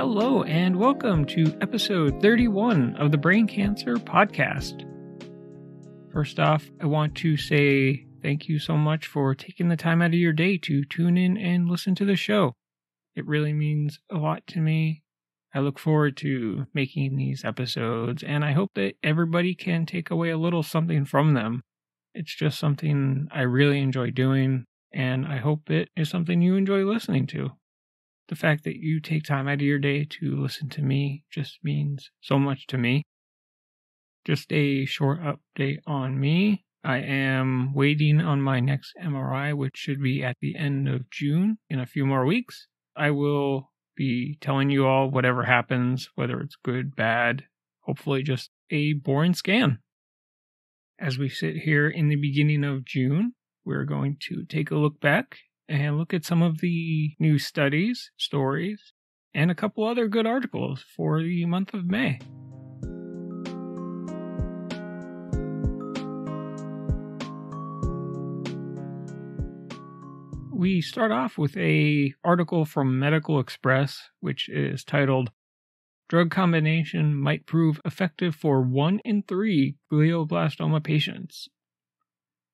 Hello, and welcome to episode 31 of the Brain Cancer Podcast. First off, I want to say thank you so much for taking the time out of your day to tune in and listen to the show. It really means a lot to me. I look forward to making these episodes, and I hope that everybody can take away a little something from them. It's just something I really enjoy doing, and I hope it is something you enjoy listening to. The fact that you take time out of your day to listen to me just means so much to me. Just a short update on me. I am waiting on my next MRI, which should be at the end of June, in a few more weeks. I will be telling you all whatever happens, whether it's good, bad, hopefully just a boring scan. As we sit here in the beginning of June, we're going to take a look back and look at some of the new studies, stories, and a couple other good articles for the month of May. We start off with an article from Medical Express, which is titled, Drug Combination Might Prove Effective for 1 in 3 Glioblastoma Patients.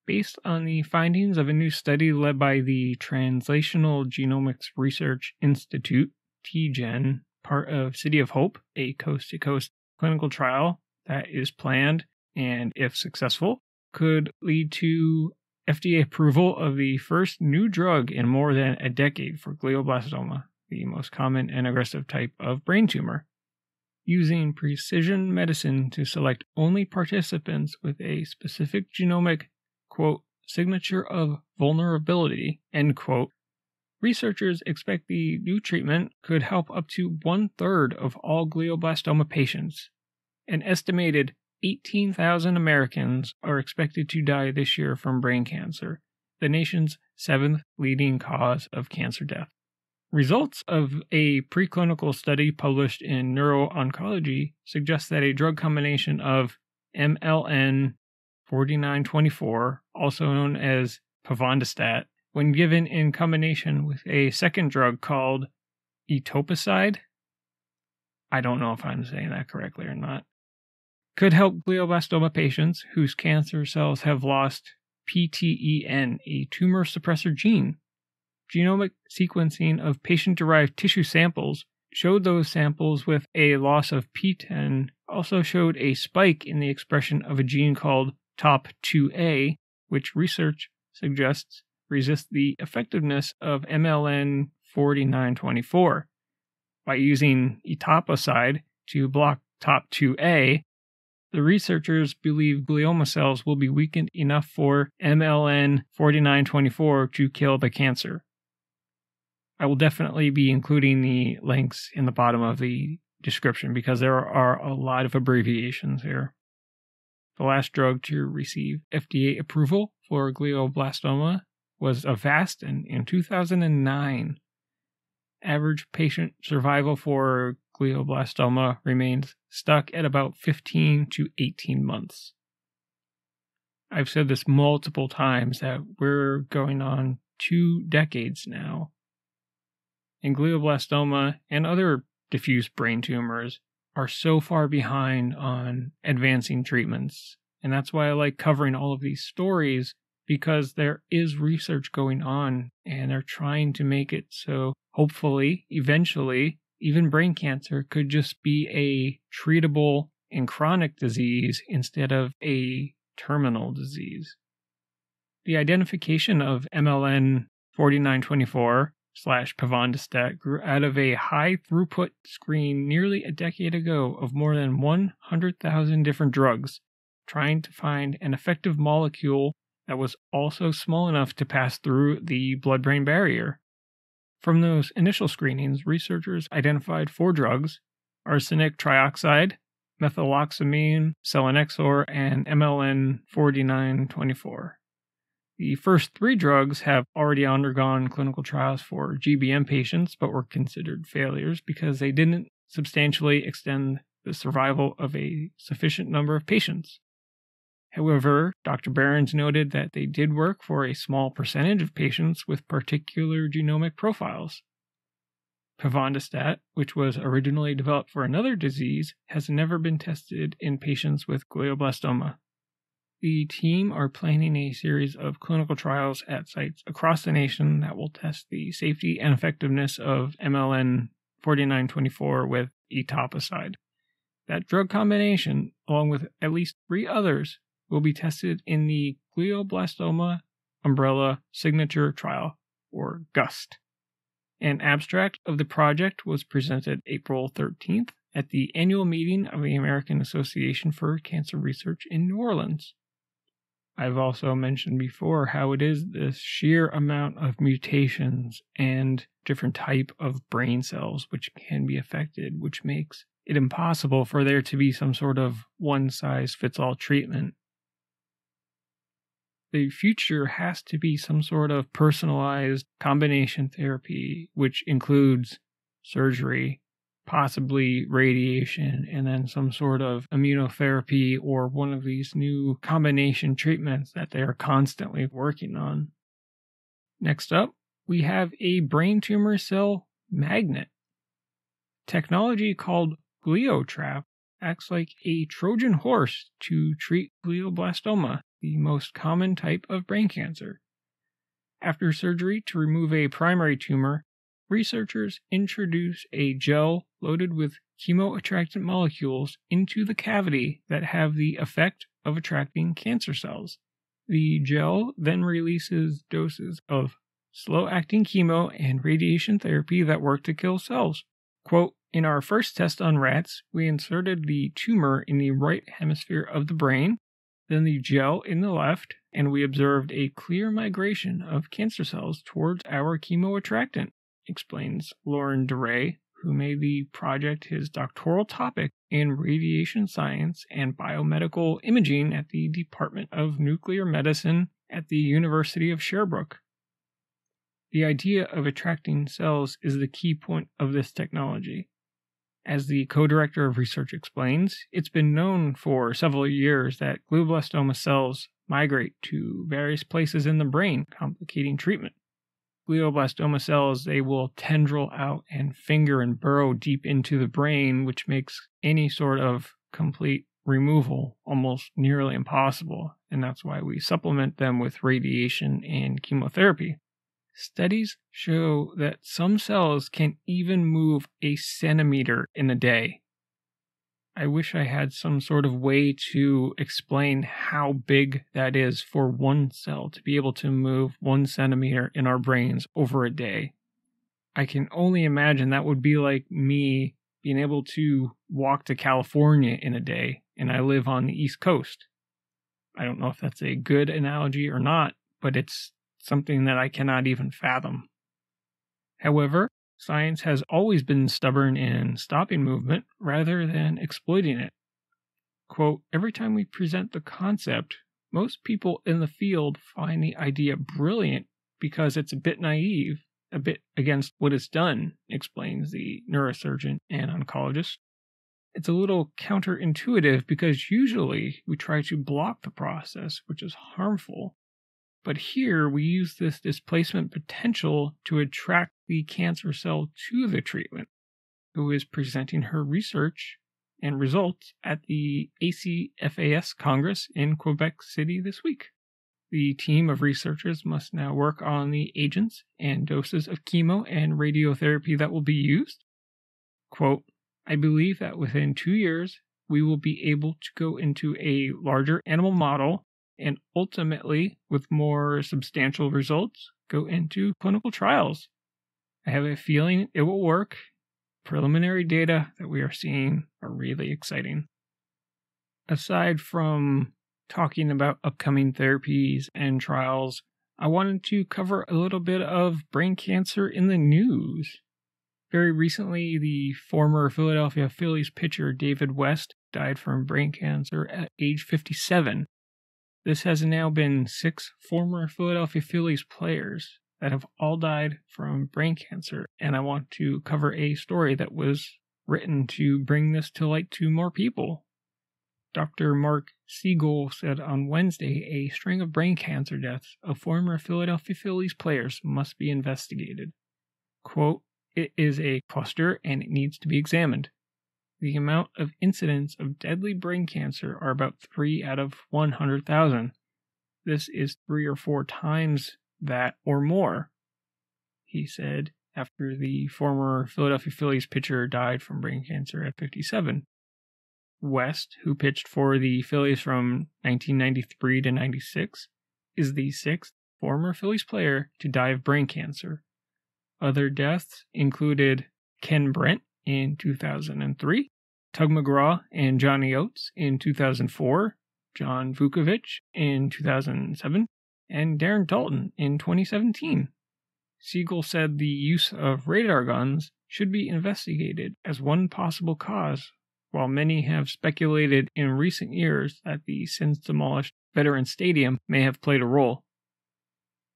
Based on the findings of a new study led by the Translational Genomics Research Institute, TGen, part of City of Hope, a coast-to-coast clinical trial that is planned and, if successful, could lead to FDA approval of the first new drug in more than a decade for glioblastoma, the most common and aggressive type of brain tumor. Using precision medicine to select only participants with a specific genomic, quote, signature of vulnerability, end quote, researchers expect the new treatment could help up to 1/3 of all glioblastoma patients. An estimated 18,000 Americans are expected to die this year from brain cancer, the nation's 7th leading cause of cancer death. Results of a preclinical study published in Neuro-Oncology suggest that a drug combination of MLN 4924, also known as pevondostat, when given in combination with a second drug called etoposide, I don't know if I'm saying that correctly or not, could help glioblastoma patients whose cancer cells have lost PTEN, a tumor suppressor gene. Genomic sequencing of patient-derived tissue samples showed those samples with a loss of PTEN also showed a spike in the expression of a gene called TOP2A, which research suggests resists the effectiveness of MLN 4924. By using etoposide to block TOP2A, the researchers believe glioma cells will be weakened enough for MLN 4924 to kill the cancer. I will definitely be including the links in the bottom of the description because there are a lot of abbreviations here. The last drug to receive FDA approval for glioblastoma was Avastin in 2009. Average patient survival for glioblastoma remains stuck at about 15 to 18 months. I've said this multiple times that we're going on 2 decades now. And glioblastoma and other diffuse brain tumors are so far behind on advancing treatments. And that's why I like covering all of these stories, because there is research going on and they're trying to make it so hopefully, eventually, even brain cancer could just be a treatable and chronic disease instead of a terminal disease. The identification of MLN 4924/pevondostat grew out of a high-throughput screen nearly a decade ago of more than 100,000 different drugs, trying to find an effective molecule that was also small enough to pass through the blood-brain barrier. From those initial screenings, researchers identified 4 drugs: arsenic trioxide, methoxamine, selinexor, and MLN 4924. The first 3 drugs have already undergone clinical trials for GBM patients, but were considered failures because they didn't substantially extend the survival of a sufficient number of patients. However, Dr. Behrens noted that they did work for a small percentage of patients with particular genomic profiles. Pevondostat, which was originally developed for another disease, has never been tested in patients with glioblastoma. The team are planning a series of clinical trials at sites across the nation that will test the safety and effectiveness of MLN 4924 with etoposide. That drug combination, along with at least 3 others, will be tested in the Glioblastoma Umbrella Signature Trial, or GUST. An abstract of the project was presented April 13th at the annual meeting of the American Association for Cancer Research in New Orleans. I've also mentioned before how it is this sheer amount of mutations and different type of brain cells which can be affected, which makes it impossible for there to be some sort of one-size-fits-all treatment. The future has to be some sort of personalized combination therapy, which includes surgery, possibly radiation, and then some sort of immunotherapy or one of these new combination treatments that they are constantly working on. Next up, we have a brain tumor cell magnet. Technology called GlioTrap acts like a Trojan horse to treat glioblastoma, the most common type of brain cancer. After surgery to remove a primary tumor, researchers introduce a gel loaded with chemoattractant molecules into the cavity that have the effect of attracting cancer cells. The gel then releases doses of slow-acting chemo and radiation therapy that work to kill cells. Quote, "In our first test on rats, we inserted the tumor in the right hemisphere of the brain, then the gel in the left, and we observed a clear migration of cancer cells towards our chemoattractant," explains Lauren DeRay, who made the project his doctoral topic in radiation science and biomedical imaging at the Department of Nuclear Medicine at the University of Sherbrooke. The idea of attracting cells is the key point of this technology. As the co-director of research explains, it's been known for several years that glioblastoma cells migrate to various places in the brain, complicating treatment. Glioblastoma cells, they will tendril out and finger and burrow deep into the brain, which makes any sort of complete removal almost nearly impossible, and that's why we supplement them with radiation and chemotherapy. Studies show that some cells can even move a centimeter in a day. I wish I had some sort of way to explain how big that is for one cell to be able to move 1 centimeter in our brains over a day. I can only imagine that would be like me being able to walk to California in a day, and I live on the East Coast. I don't know if that's a good analogy or not, but it's something that I cannot even fathom. However, science has always been stubborn in stopping movement rather than exploiting it. Quote, "Every time we present the concept, most people in the field find the idea brilliant because it's a bit naive, a bit against what is done," explains the neurosurgeon and oncologist. It's a little counterintuitive because usually we try to block the process, which is harmful. But here we use this displacement potential to attract the cancer cell to the treatment, who is presenting her research and results at the ACFAS Congress in Quebec City this week. The team of researchers must now work on the agents and doses of chemo and radiotherapy that will be used. Quote, "I believe that within 2 years, we will be able to go into a larger animal model and ultimately, with more substantial results, go into clinical trials. I have a feeling it will work. Preliminary data that we are seeing are really exciting." Aside from talking about upcoming therapies and trials, I wanted to cover a little bit of brain cancer in the news. Very recently, the former Philadelphia Phillies pitcher David West died from brain cancer at age 57. This has now been 6 former Philadelphia Phillies players that have all died from brain cancer, and I want to cover a story that was written to bring this to light to more people. Dr. Mark Siegel said on Wednesday a string of brain cancer deaths of former Philadelphia Phillies players must be investigated. Quote, It is a cluster and it needs to be examined. The amount of incidents of deadly brain cancer are about 3 out of 100,000. This is 3 or 4 times that or more, he said, after the former Philadelphia Phillies pitcher died from brain cancer at 57. West, who pitched for the Phillies from 1993 to 96, is the 6th former Phillies player to die of brain cancer. Other deaths included Ken Brent in 2003, Tug McGraw and Johnny Oates in 2004, John Vukovich in 2007, and Darren Dalton in 2017. Siegel said the use of radar guns should be investigated as one possible cause, while many have speculated in recent years that the since demolished Veterans Stadium may have played a role.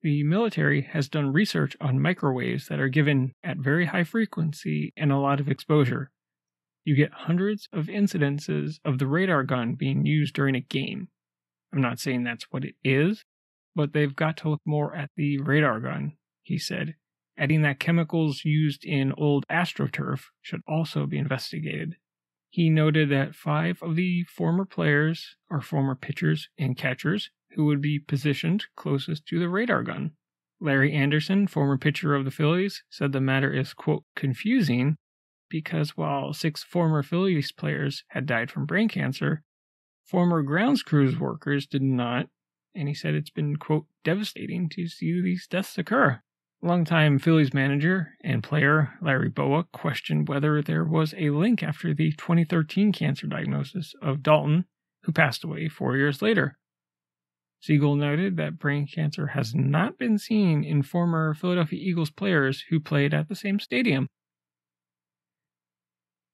The military has done research on microwaves that are given at very high frequency and a lot of exposure. You get hundreds of incidences of the radar gun being used during a game. I'm not saying that's what it is, but they've got to look more at the radar gun, he said, adding that chemicals used in old AstroTurf should also be investigated. He noted that 5 of the former players are former pitchers and catchers who would be positioned closest to the radar gun. Larry Anderson, former pitcher of the Phillies, said the matter is, quote, confusing because while 6 former Phillies players had died from brain cancer, former grounds crews workers did not, and he said it's been, quote, devastating to see these deaths occur. Longtime Phillies manager and player Larry Bowa questioned whether there was a link after the 2013 cancer diagnosis of Dalton, who passed away 4 years later. Siegel noted that brain cancer has not been seen in former Philadelphia Eagles players who played at the same stadium.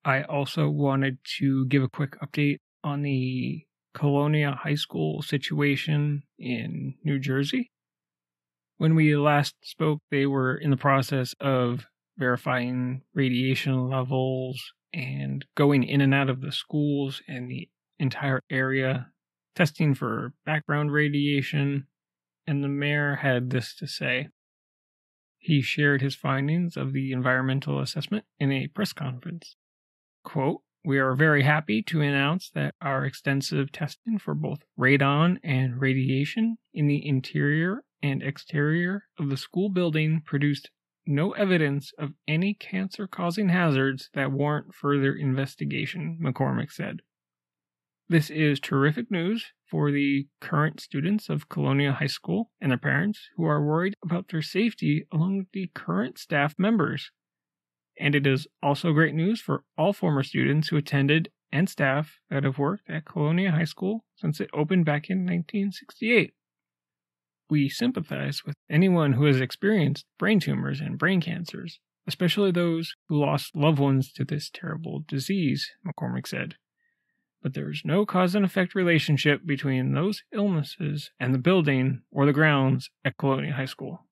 I also wanted to give a quick update on the Colonia High School situation in New Jersey. When we last spoke, they were in the process of verifying radiation levels and going in and out of the schools and the entire area, testing for background radiation, and the mayor had this to say. He shared his findings of the environmental assessment in a press conference. Quote, "We are very happy to announce that our extensive testing for both radon and radiation in the interior and exterior of the school building produced no evidence of any cancer-causing hazards that warrant further investigation," McCormick said. This is terrific news for the current students of Colonia High School and their parents who are worried about their safety along with the current staff members. And it is also great news for all former students who attended and staff that have worked at Colonia High School since it opened back in 1968. We sympathize with anyone who has experienced brain tumors and brain cancers, especially those who lost loved ones to this terrible disease, McCormick said. But there is no cause and effect relationship between those illnesses and the building or the grounds at Colonia High School.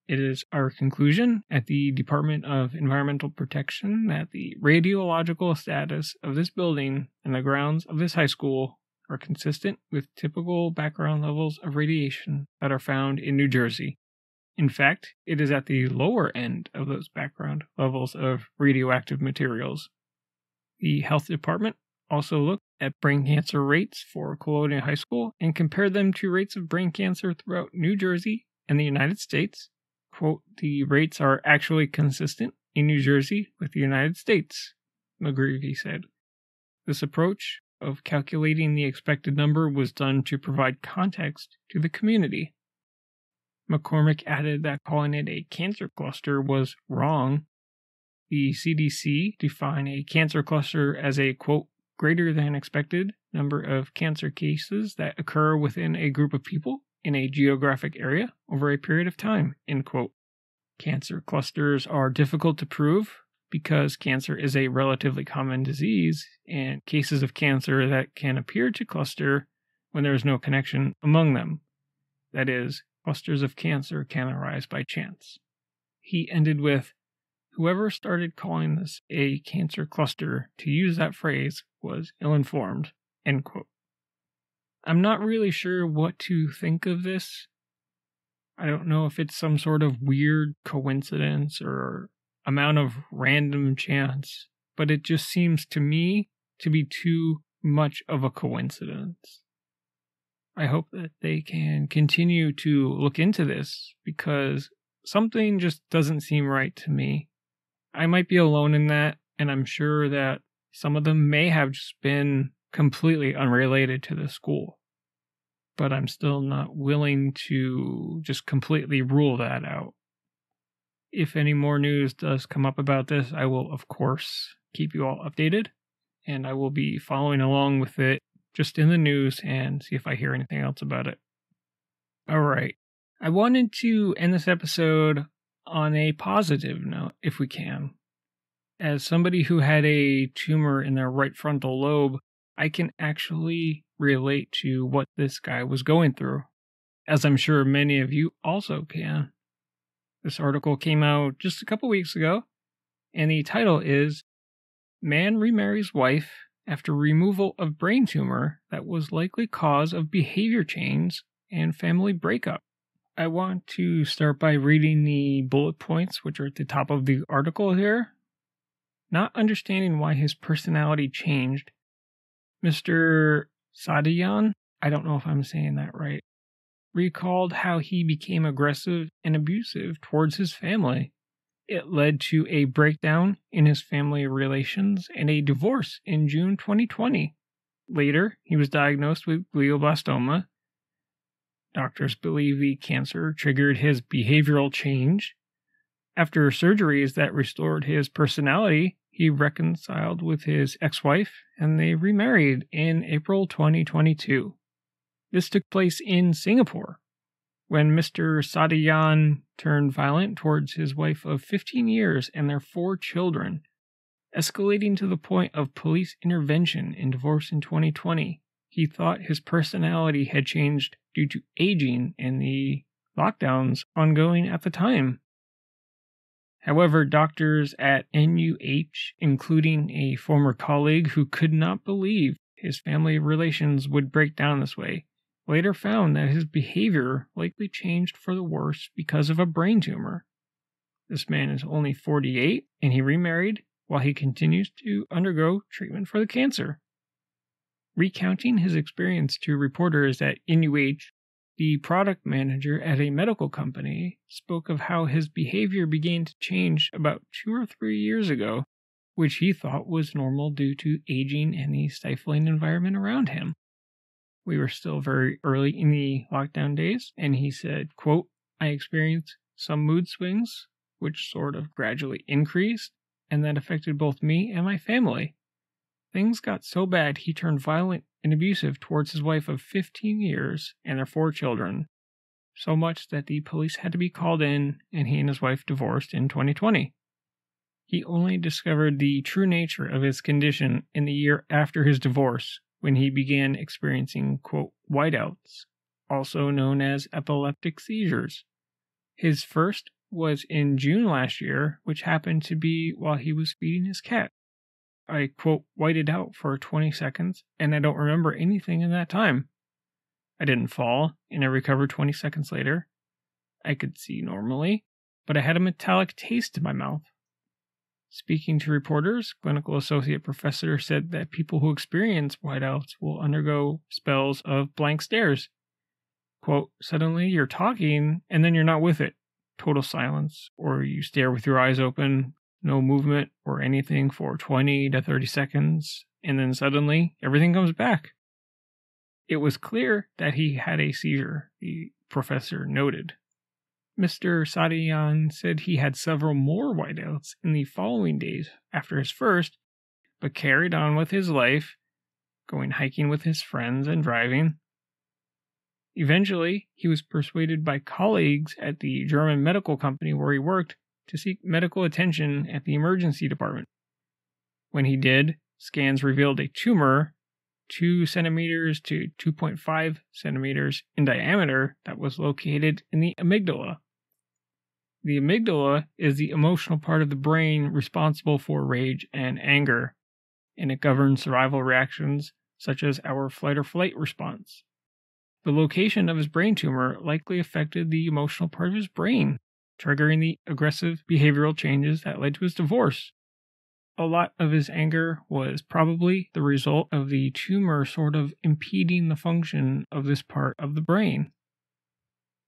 It is our conclusion at the Department of Environmental Protection that the radiological status of this building and the grounds of this high school are consistent with typical background levels of radiation that are found in New Jersey. In fact, it is at the lower end of those background levels of radioactive materials. The health department also looked at brain cancer rates for Colonia High School and compared them to rates of brain cancer throughout New Jersey and the United States. Quote, "The rates are actually consistent in New Jersey with the United States," McGreevy said. This approach of calculating the expected number was done to provide context to the community. McCormick added that calling it a cancer cluster was wrong. The CDC defined a cancer cluster as a, quote, "greater than expected number of cancer cases that occur within a group of people in a geographic area over a period of time," end quote. Cancer clusters are difficult to prove because cancer is a relatively common disease, and cases of cancer that can appear to cluster when there is no connection among them. That is, clusters of cancer can arise by chance. He ended with, "Whoever started calling this a cancer cluster, to use that phrase, was ill-informed," end quote. I'm not really sure what to think of this. I don't know if it's some sort of weird coincidence or amount of random chance, but it just seems to me to be too much of a coincidence. I hope that they can continue to look into this because something just doesn't seem right to me. I might be alone in that, and I'm sure that some of them may have just been completely unrelated to the school. But I'm still not willing to just completely rule that out. If any more news does come up about this, I will, of course, keep you all updated, and I will be following along with it just in the news and see if I hear anything else about it. All right. I wanted to end this episode on a positive note, if we can. As somebody who had a tumor in their right frontal lobe, I can actually relate to what this guy was going through, as I'm sure many of you also can. This article came out just a couple weeks ago, and the title is Man Remarries Wife After Removal of Brain Tumor That Was Likely Cause of Behavior Change and Family Breakup. I want to start by reading the bullet points, which are at the top of the article here. Not understanding why his personality changed, Mr. Sadiyan, I don't know if I'm saying that right, recalled how he became aggressive and abusive towards his family. It led to a breakdown in his family relations and a divorce in June 2020. Later, he was diagnosed with glioblastoma. Doctors believe the cancer triggered his behavioral change. After surgeries that restored his personality, he reconciled with his ex-wife and they remarried in April 2022. This took place in Singapore, when Mr. Sadiyan turned violent towards his wife of 15 years and their 4 children, escalating to the point of police intervention and divorce in 2020. He thought his personality had changed due to aging and the lockdowns ongoing at the time. However, doctors at NUH, including a former colleague who could not believe his family relations would break down this way, later found that his behavior likely changed for the worse because of a brain tumor. This man is only 48 and he remarried while he continues to undergo treatment for the cancer. Recounting his experience to reporters at NUH, the product manager at a medical company spoke of how his behavior began to change about 2 or 3 years ago, which he thought was normal due to aging and the stifling environment around him. We were still very early in the lockdown days, and he said, quote, I experienced some mood swings, which sort of gradually increased, and that affected both me and my family. Things got so bad he turned violent and abusive towards his wife of 15 years and their 4 children, so much that the police had to be called in and he and his wife divorced in 2020. He only discovered the true nature of his condition in the year after his divorce, when he began experiencing, quote, whiteouts, also known as epileptic seizures. His first was in June last year, which happened to be while he was feeding his cat. I, quote, whited out for 20 seconds, and I don't remember anything in that time. I didn't fall, and I recovered 20 seconds later. I could see normally, but I had a metallic taste in my mouth. Speaking to reporters, clinical associate professor said that people who experience whiteouts will undergo spells of blank stares. Quote, suddenly you're talking, and then you're not with it. Total silence, or you stare with your eyes open, no movement or anything for 20 to 30 seconds, and then suddenly everything comes back. It was clear that he had a seizure, the professor noted. Mr. Sadiyan said he had several more whiteouts in the following days after his first, but carried on with his life, going hiking with his friends and driving. Eventually, he was persuaded by colleagues at the German medical company where he worked to seek medical attention at the emergency department. When he did, scans revealed a tumor 2 centimeters to 2.5 centimeters in diameter that was located in the amygdala. The amygdala is the emotional part of the brain responsible for rage and anger, and it governs survival reactions such as our flight or flight response. The location of his brain tumor likely affected the emotional part of his brain, triggering the aggressive behavioral changes that led to his divorce. A lot of his anger was probably the result of the tumor sort of impeding the function of this part of the brain.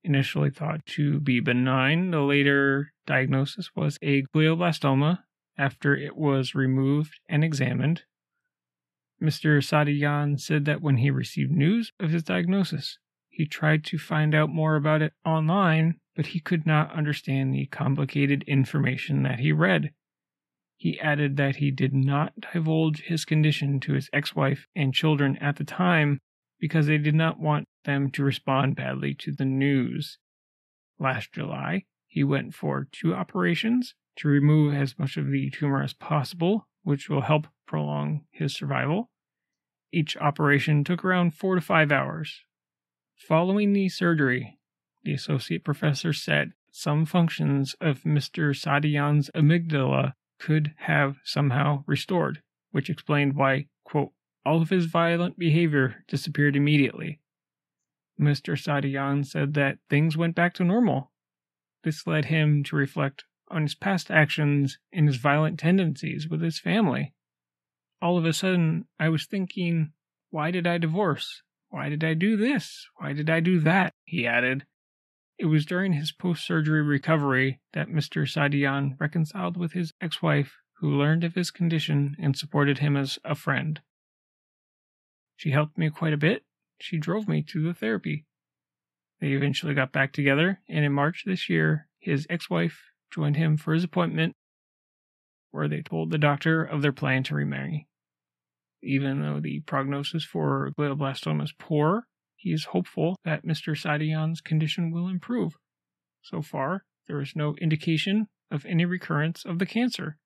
Initially thought to be benign, the later diagnosis was a glioblastoma after it was removed and examined. Mr. Sadiyan said that when he received news of his diagnosis, he tried to find out more about it online, but he could not understand the complicated information that he read. He added that he did not divulge his condition to his ex-wife and children at the time because they did not want them to respond badly to the news. Last July, he went for 2 operations to remove as much of the tumor as possible, which will help prolong his survival. Each operation took around 4 to 5 hours. Following the surgery, the associate professor said some functions of Mr. Sadiyan's amygdala could have somehow restored, which explained why, quote, all of his violent behavior disappeared immediately. Mr. Sadiyan said that things went back to normal. This led him to reflect on his past actions and his violent tendencies with his family. All of a sudden, I was thinking, why did I divorce? Why did I do this? Why did I do that? He added. It was during his post-surgery recovery that Mr. Sadiyan reconciled with his ex-wife, who learned of his condition and supported him as a friend. She helped me quite a bit. She drove me to the therapy. They eventually got back together, and in March this year, his ex-wife joined him for his appointment, where they told the doctor of their plan to remarry. Even though the prognosis for glioblastoma is poor, he is hopeful that Mr. Sadiyan's condition will improve. So far, there is no indication of any recurrence of the cancer.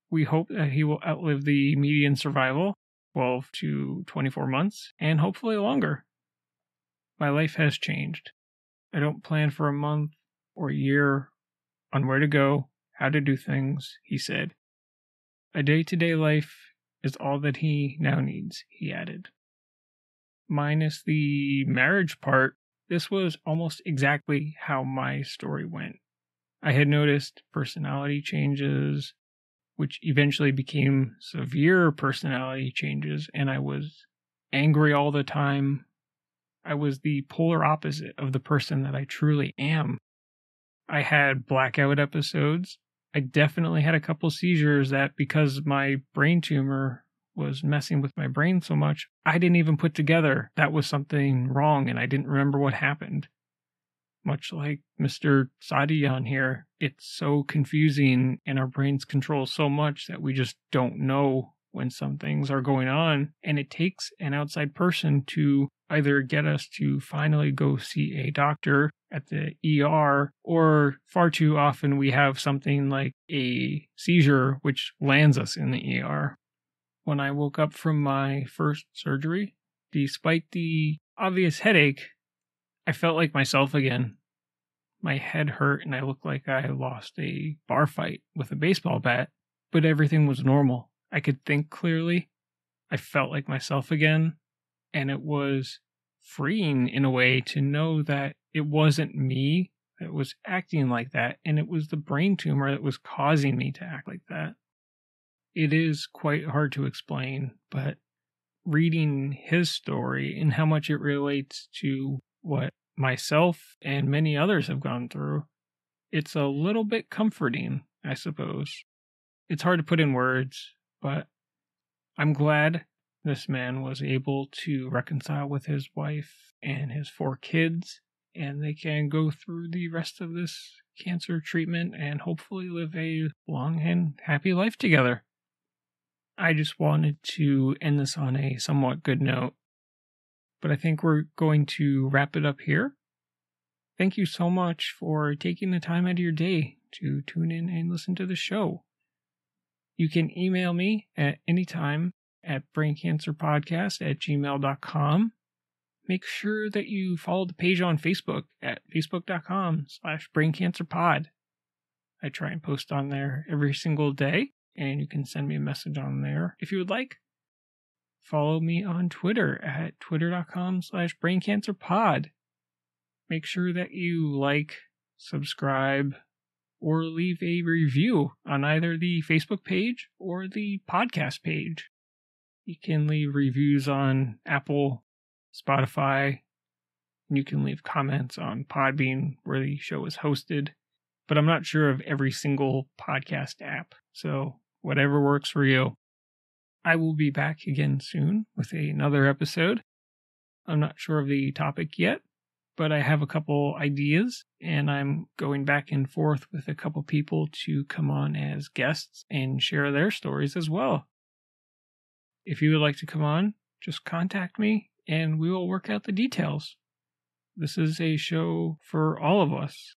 We hope that he will outlive the median survival, 12 to 24 months, and hopefully longer. My life has changed. I don't plan for a month or a year on where to go, how to do things, he said. A day-to-day life is all that he now needs, he added. Minus the marriage part, this was almost exactly how my story went. I had noticed personality changes, which eventually became severe personality changes, and I was angry all the time. I was the polar opposite of the person that I truly am. I had blackout episodes. I definitely had a couple seizures that, because my brain tumor was messing with my brain so much, I didn't even put together that was something wrong and I didn't remember what happened. Much like Mr. Sadiyan here, it's so confusing and our brains control so much that we just don't know when some things are going on, and it takes an outside person to either get us to finally go see a doctor at the ER, or far too often we have something like a seizure which lands us in the ER. When I woke up from my first surgery, despite the obvious headache, I felt like myself again. My head hurt and I looked like I lost a bar fight with a baseball bat, but everything was normal. I could think clearly. I felt like myself again, and it was freeing in a way to know that it wasn't me that was acting like that, and it was the brain tumor that was causing me to act like that. It is quite hard to explain, but reading his story and how much it relates to what myself and many others have gone through, it's a little bit comforting, I suppose. It's hard to put in words, but I'm glad this man was able to reconcile with his wife and his 4 kids, and they can go through the rest of this cancer treatment and hopefully live a long and happy life together. I just wanted to end this on a somewhat good note, but I think we're going to wrap it up here. Thank you so much for taking the time out of your day to tune in and listen to the show. You can email me at any time at braincancerpodcast@gmail.com. Make sure that you follow the page on Facebook at facebook.com/braincancerpod. I try and post on there every single day, and you can send me a message on there if you would like. Follow me on Twitter at twitter.com/braincancerpod. Make sure that you like, subscribe, or leave a review on either the Facebook page or the podcast page. You can leave reviews on Apple, Spotify, and you can leave comments on Podbean where the show is hosted. But I'm not sure of every single podcast app, so whatever works for you. I will be back again soon with another episode. I'm not sure of the topic yet, but I have a couple ideas, and I'm going back and forth with a couple people to come on as guests and share their stories as well. If you would like to come on, just contact me, and we will work out the details. This is a show for all of us,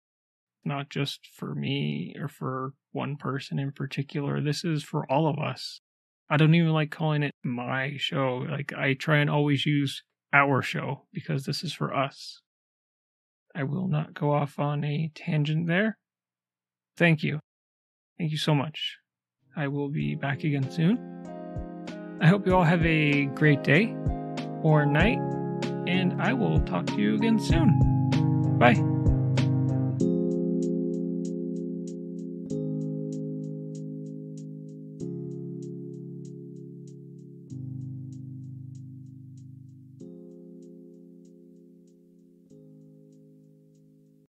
not just for me or for one person in particular. This is for all of us. I don't even like calling it my show. Like, I try and always use our show because this is for us. I will not go off on a tangent there. Thank you. Thank you so much. I will be back again soon. I hope you all have a great day or night, and I will talk to you again soon. Bye.